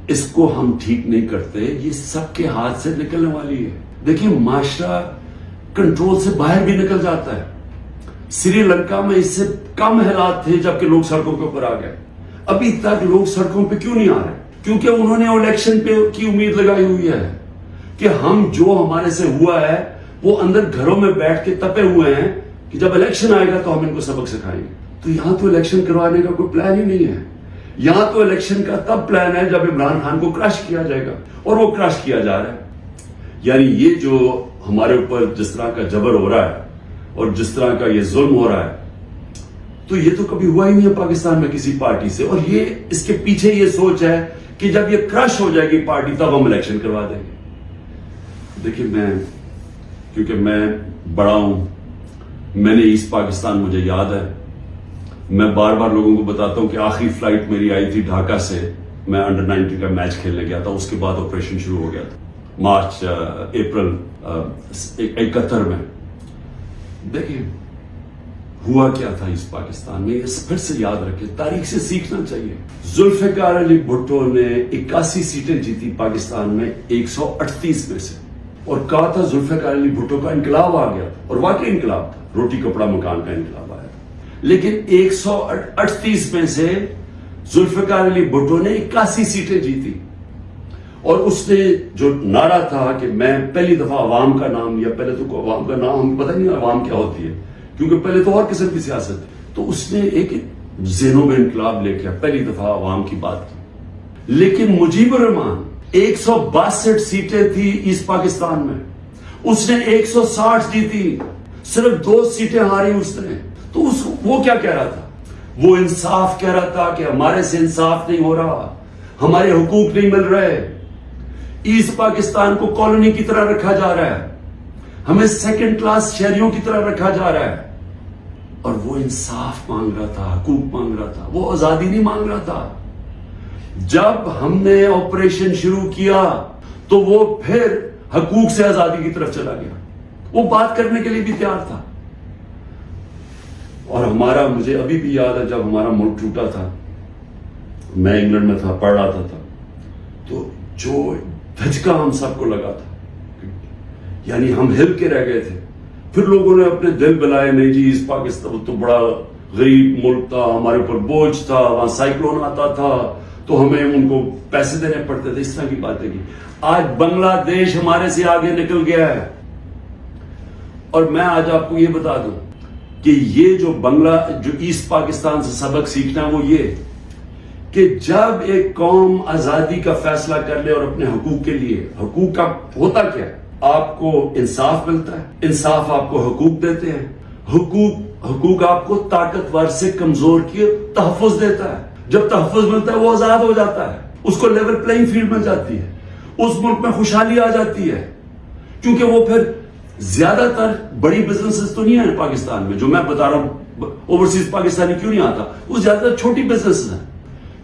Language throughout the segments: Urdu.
اس کو ہم ٹھیک نہیں کرتے یہ سب کے ہاتھ سے نکلنے والی ہے. دیکھیں معاشرہ کنٹرول سے باہر بھی نکل جاتا ہے. سری لنکا میں اس سے کم حالات تھے جبکہ لوگ سڑکوں کے اوپر آ گئے. ابھی تک لوگ سڑکوں پہ کیوں نہیں آ رہے؟ کیونکہ انہوں نے الیکشن پہ کی امید لگائی ہوئی ہے کہ ہم جو ہمارے سے ہوا ہے وہ اندر گھروں میں بیٹھ کے تپے ہوئے ہیں کہ جب الیکشن آئے گا تو ہم ان کو سبق سکھائیں گے. تو یہاں تو الیکشن کروانے کا کوئی پلان ہی نہیں ہے. یہاں تو الیکشن کا تب پلان ہے جب عمران خان کو کرش کیا جائے گا اور وہ کرش کیا جا رہا ہے. یعنی یہ جو ہمارے اوپر جس طرح کا جبر ہو رہا ہے اور جس طرح کا یہ ظلم ہو رہا ہے تو یہ تو کبھی ہوا ہی نہیں ہے پاکستان میں کسی پارٹی سے. اور یہ اس کے پیچھے یہ سوچ ہے کہ جب یہ کرش ہو جائے گی پارٹی تب ہم الیکشن کروا دیں گے. دیکھیے کیونکہ میں بڑا ہوں, میں نے ایسٹ پاکستان مجھے یاد ہے. میں بار بار لوگوں کو بتاتا ہوں کہ آخری فلائٹ میری آئی تھی ڈھاکہ سے, میں انڈر 19 کا میچ کھیلنے گیا تھا. اس کے بعد آپریشن شروع ہو گیا تھا مارچ اپریل 71 میں. دیکھیں ہوا کیا تھا اس پاکستان میں, یہ پھر سے یاد رکھیں, تاریخ سے سیکھنا چاہیے. ذوالفقار علی بھٹو نے 81 سیٹیں جیتی پاکستان میں 138 میں سے, اور کہا تھا ذوالفقار علی بھٹو کا انقلاب آ گیا, اور واقعی انقلاب تھا, روٹی کپڑا مکان کا انقلاب آیا تھا. لیکن 138 میں سے ذوالفقار علی بھٹو نے 81 سیٹیں جیتی, اور اس نے جو نعرہ تھا کہ میں پہلی دفعہ عوام کا نام لیا. پہلے تو عوام کا نام ہمیں پتہ نہیں عوام کیا ہوتی ہے, کیونکہ پہلے تو اور قسم کی سیاست تھی. تو اس نے ایک ذہنوں میں انقلاب لے کے پہلی دفعہ عوام کی بات کی. لیکن مجیب الرحمان 162 سیٹیں تھی ایسٹ پاکستان میں, اس نے 160 جیتی, صرف 2 سیٹیں ہاری اس نے. تو وہ کیا کہہ رہا تھا؟ وہ انصاف کہہ رہا تھا کہ ہمارے سے انصاف نہیں ہو رہا, ہمارے حقوق نہیں مل رہے, ایسٹ پاکستان کو کالونی کی طرح رکھا جا رہا ہے, ہمیں سیکنڈ کلاس شہریوں کی طرح رکھا جا رہا ہے. اور وہ انصاف مانگ رہا تھا, حقوق مانگ رہا تھا, وہ آزادی نہیں مانگ رہا تھا. جب ہم نے آپریشن شروع کیا تو وہ پھر حقوق سے آزادی کی طرف چلا گیا, وہ بات کرنے کے لیے بھی تیار تھا. اور مجھے ابھی بھی یاد ہے جب ہمارا ملک ٹوٹا تھا, میں انگلینڈ میں تھا, پڑھ رہا تھا, تو جو دھچکا ہم سب کو لگا تھا, یعنی ہم ہل کے رہ گئے تھے. پھر لوگوں نے اپنے دل بلائے, نہیں جی اس پاکستان تو بڑا غریب ملک تھا, ہمارے اوپر بوجھ تھا, وہاں سائیکلون آتا تھا تو ہمیں ان کو پیسے دینے پڑتے تھے, اس طرح کی باتیں کی. آج بنگلہ دیش ہمارے سے آگے نکل گیا ہے. اور میں آج آپ کو یہ بتا دوں کہ یہ جو ایسٹ پاکستان سے سبق سیکھنا ہے وہ یہ کہ جب ایک قوم آزادی کا فیصلہ کر لے اور اپنے حقوق کے لیے, حقوق کا ہوتا کیا ہے, آپ کو انصاف ملتا ہے, انصاف آپ کو حقوق دیتے ہیں, حقوق آپ کو طاقتور سے کمزور کی تحفظ دیتا ہے. جب تحفظ ملتا ہے وہ آزاد ہو جاتا ہے, اس کو لیول پلئنگ فیلڈ مل جاتی ہے, اس ملک میں خوشحالی آ جاتی ہے. کیونکہ وہ پھر زیادہ تر بڑی بزنسز تو نہیں ہیں پاکستان میں, جو میں بتا رہا ہوں اوورسیز پاکستانی کیوں نہیں آتا, وہ زیادہ تر چھوٹی بزنسز ہیں.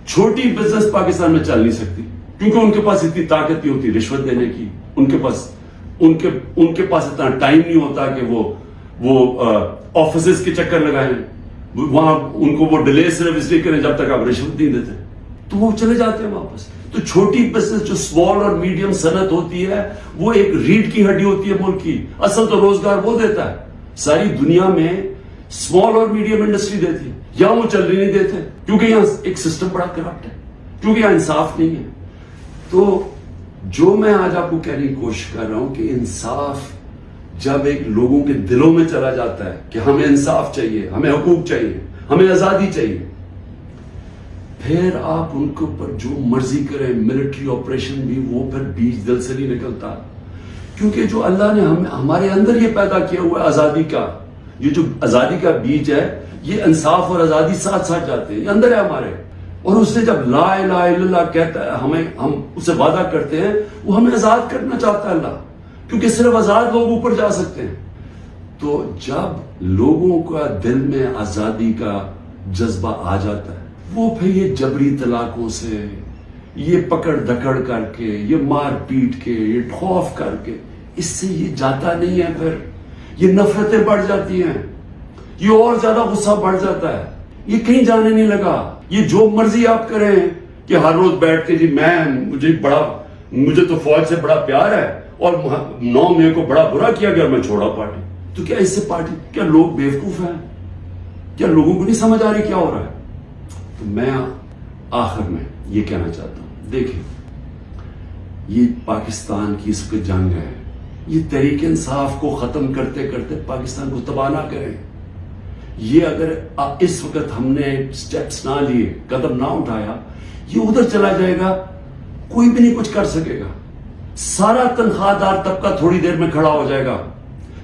چھوٹی بزنس پاکستان میں چل نہیں سکتی کیونکہ ان کے پاس اتنی طاقت نہیں ہوتی رشوت دینے کی, ان کے پاس اتنا ٹائم نہیں ہوتا کہ وہ آفیسز کے چکر لگائیں, وہاں ان کو وہ ڈیلے صرف اس لیے کریں جب تک آپ رشوت نہیں دیتے, تو وہ چلے جاتے ہیں واپس. تو چھوٹی بزنس جو اسمال اور میڈیم صنعت ہوتی ہے وہ ایک ریڑھ کی ہڈی ہوتی ہے ملک کی. اصل تو روزگار وہ دیتا ہے. ساری دنیا میں اسمال اور میڈیم انڈسٹری دیتی ہے, یہاں وہ چل رہی نہیں دیتے کیونکہ یہاں ایک سسٹم بڑا کرپٹ ہے, کیونکہ یہاں انصاف نہیں ہے. تو جو میں آج آپ کو کہنے کی کوشش کر رہا ہوں کہ انصاف جب ایک لوگوں کے دلوں میں چلا جاتا ہے کہ ہمیں انصاف چاہیے, ہمیں حقوق چاہیے, ہمیں آزادی چاہیے, پھر آپ ان کے اوپر جو مرضی کریں, ملٹری آپریشن بھی, وہ پھر بیج دل سے نہیں نکلتا. کیونکہ جو اللہ نے ہمارے اندر یہ پیدا کیا ہوا ہے آزادی کا, یہ جو آزادی کا بیج ہے, یہ انصاف اور آزادی ساتھ ساتھ جاتے ہیں, یہ اندر ہے ہمارے. اور اس نے جب لا الہ الا اللہ کہتا ہے, ہم اسے وعدہ کرتے ہیں, وہ ہمیں آزاد کرنا چاہتا ہے اللہ, کیونکہ صرف آزاد لوگ اوپر جا سکتے ہیں. تو جب لوگوں کا دل میں آزادی کا جذبہ آ جاتا ہے, وہ پھر یہ جبری طلاقوں سے, یہ پکڑ دکڑ کر کے, یہ مار پیٹ کے, یہ خوف کر کے, اس سے یہ جاتا نہیں ہے. پھر یہ نفرتیں بڑھ جاتی ہیں, یہ اور زیادہ غصہ بڑھ جاتا ہے, یہ کہیں جانے نہیں لگا. یہ جو مرضی آپ کریں کہ ہر روز بیٹھ کے جی مجھے تو فوج سے بڑا پیار ہے اور 9 مئی کو بڑا برا کیا گیا میں چھوڑا پارٹی. تو کیا اس سے پارٹی, کیا لوگ بیوقوف ہیں؟ کیا لوگوں کو نہیں سمجھ آ رہی کیا ہو رہا ہے؟ تو میں آخر میں یہ کہنا چاہتا ہوں, دیکھیں یہ پاکستان کی اس وقت جنگ ہے, یہ تحریک انصاف کو ختم کرتے کرتے پاکستان کو تباہ نہ کریں. یہ اگر اس وقت ہم نے سٹیپس نہ لیے, قدم نہ اٹھایا, یہ ادھر چلا جائے گا, کوئی بھی نہیں کچھ کر سکے گا. سارا تنخواہ دار طبقہ تھوڑی دیر میں کھڑا ہو جائے گا.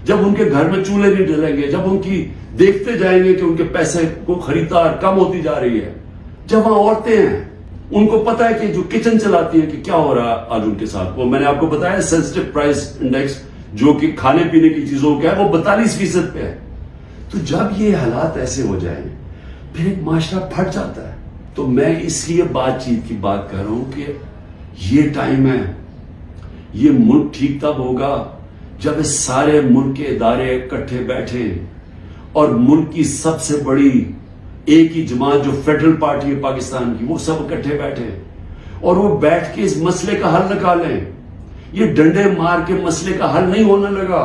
جب ان کے گھر میں چولہے نہیں ڈلیں گے, جب ان کی دیکھتے جائیں گے کہ ان کے پیسے کو خریدار کم ہوتی جا رہی ہے, جب وہاں عورتیں ہیں ان کو پتا ہے کہ جو کچن چلاتی ہیں کہ کیا ہو رہا ہے آج ان کے ساتھ. وہ میں نے آپ کو بتایا سینسٹیو پرائس انڈیکس جو کہ کھانے پینے کی چیزوں کا ہے وہ 42% پہ ہے. تو جب یہ حالات ایسے ہو جائیں پھر ایک معاشرہ پھٹ جاتا ہے. تو میں اس لیے بات چیت کی بات کر رہا ہوں کہ یہ ٹائم ہے, یہ ملک ٹھیک تب ہوگا جب اس سارے ملک کے ادارے اکٹھے بیٹھے اور ملک کی سب سے بڑی ایک ہی جماعت جو فیڈرل پارٹی ہے پاکستان کی, وہ سب اکٹھے بیٹھے اور وہ بیٹھ کے اس مسئلے کا حل نکالیں. یہ ڈنڈے مار کے مسئلے کا حل نہیں ہونے لگا.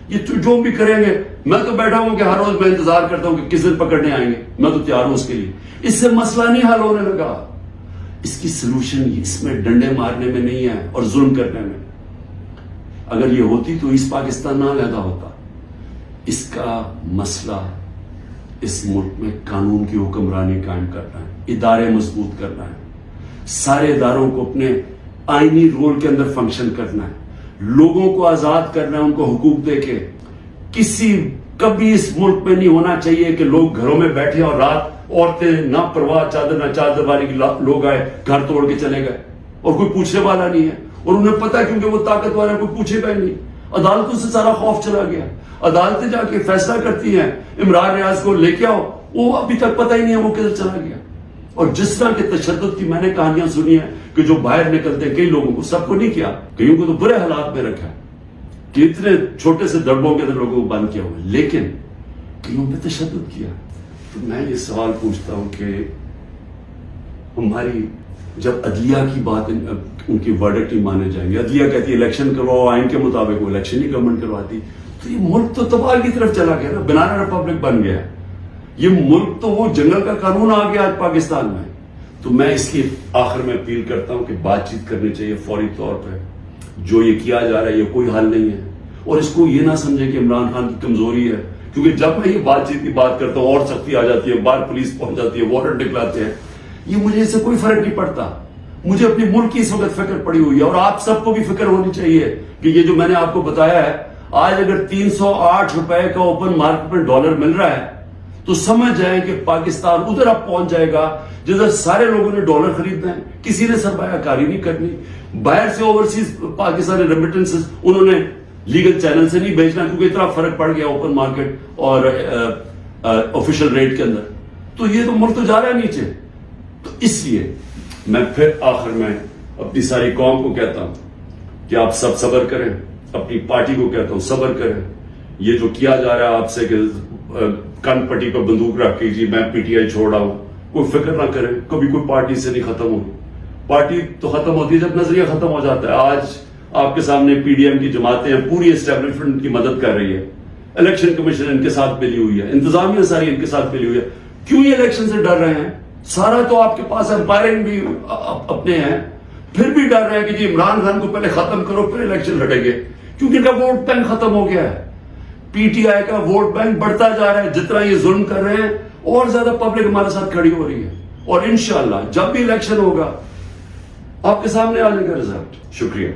یہ تو جو بھی کریں گے, میں تو بیٹھا ہوں کہ ہر روز میں انتظار کرتا ہوں کہ کس دن پکڑنے آئیں گے, میں تو تیار ہوں اس کے لیے. اس سے مسئلہ نہیں حل ہونے لگا. اس کی سلوشن اس میں ڈنڈے مارنے میں نہیں ہے اور ظلم کرنے میں. اگر یہ ہوتی تو اس پاکستان نہ علیحدہ ہوتا. اس کا مسئلہ اس ملک میں قانون کی حکمرانی قائم کرنا ہے, ادارے مضبوط کرنا ہے, سارے اداروں کو اپنے آئینی رول کے اندر فنکشن کرنا ہے, لوگوں کو آزاد کرنا ہے, ان کو حقوق دے کے. کبھی اس ملک میں نہیں ہونا چاہیے کہ لوگ گھروں میں بیٹھے اور رات عورتیں نہ پرواہ چادر نہ چادر والی لوگ آئے گھر توڑ کے چلے گئے اور کوئی پوچھنے والا نہیں ہے. اور انہیں پتا کیونکہ وہ طاقت والا کوئی پوچھے گا ہی نہیں. عدالتوں سے سارا خوف چلا گیا. عدالتیں جا کے فیصلہ کرتی ہیں عمران ریاض کو لے کے آؤ, وہ ابھی تک پتہ ہی نہیں ہے وہ کدھر چلا گیا. اور جس طرح کے تشدد کی میں نے کہانیاں سنی ہیں کہ جو باہر نکلتے ہیں, کئی لوگوں کو, سب کو نہیں کیا, کئیوں کو تو برے حالات میں رکھا ہے کہ اتنے چھوٹے سے دربوں کے اندر لوگوں کو بند کیا ہوا, لیکن کئیوں پہ تشدد کیا. تو میں یہ سوال پوچھتا ہوں کہ ہماری جب عدلیہ کی بات, ان کی ورڈکٹ نہیں مانے جائیں گے, عدلیہ کہتی ہے الیکشن کرواؤ آئین کے مطابق, وہ الیکشن ہی گورنمنٹ کرواتی, تو یہ ملک تو تباہ کی طرف چلا گیا نا, بنانا ریپبلک بن گیا. یہ ملک تو وہ جنگل کا قانون آ گیا آج پاکستان میں. تو میں اس کی آخر میں اپیل کرتا ہوں کہ بات چیت کرنی چاہیے فوری طور پہ. جو یہ کیا جا رہا ہے یہ کوئی حل نہیں ہے, اور اس کو یہ نہ سمجھیں کہ عمران خان کی کمزوری ہے, کیونکہ جب میں یہ بات چیت کی بات کرتا ہوں اور سختی آ جاتی ہے, باہر پولیس پہنچ جاتی ہے, وارنٹ نکلاتے ہیں. یہ مجھے اس سے کوئی فرق نہیں پڑتا. مجھے اپنی ملک کی اس وقت فکر پڑی ہوئی ہے, اور آپ سب کو بھی فکر ہونی چاہیے کہ یہ جو میں نے آپ کو بتایا ہے, آج اگر 308 روپے کا اوپن مارکیٹ میں ڈالر مل رہا ہے تو سمجھ جائیں کہ پاکستان ادھر اب پہنچ جائے گا جدھر سارے لوگوں نے ڈالر خریدنا ہے, کسی نے سرمایہ کاری نہیں کرنی. باہر سے اوورسیز پاکستانی ریمیٹنسز انہوں نے لیگل چینل سے نہیں بھیجنا, کیونکہ اتنا فرق پڑ گیا اوپن مارکیٹ اور آفیشل ریٹ کے اندر. تو یہ تو ملک تو جا رہا ہے نیچے. تو اس لیے میں پھر آخر میں اپنی ساری قوم کو کہتا ہوں کہ آپ سب صبر کریں, اپنی پارٹی کو کہتا ہوں صبر کریں. یہ جو کیا جا رہا ہے آپ سے کہ کن پٹی پر بندوق رکھ کے جی میں پی ٹی آئی چھوڑ رہا ہوں, کوئی فکر نہ کرے, کبھی کوئی پارٹی سے نہیں ختم ہوگی. پارٹی تو ختم ہوتی ہے جب نظریہ ختم ہو جاتا ہے. آج آپ کے سامنے پی ڈی ایم کی جماعتیں ہیں, پوری اسٹیبلشمنٹ کی مدد کر رہی ہے, الیکشن کمیشن ان کے ساتھ ملی ہوئی ہے, انتظامیہ ساری ان کے ساتھ ملی ہوئی ہے. کیوں یہ الیکشن سے ڈر رہے ہیں؟ سارا تو آپ کے پاس امپائرنگ بھی اپنے ہیں, پھر بھی ڈر رہے ہیں کہ جی عمران خان کو پہلے ختم کرو پھر الیکشن لڑیں گے, کیونکہ ان کا ووٹ بینک ختم ہو گیا ہے. پی ٹی آئی کا ووٹ بینک بڑھتا جا رہا ہے, جتنا یہ ظلم کر رہے ہیں اور زیادہ پبلک ہمارے ساتھ کھڑی ہو رہی ہے. اور انشاءاللہ جب بھی الیکشن ہوگا آپ کے سامنے آ جائے گا رزلٹ. شکریہ.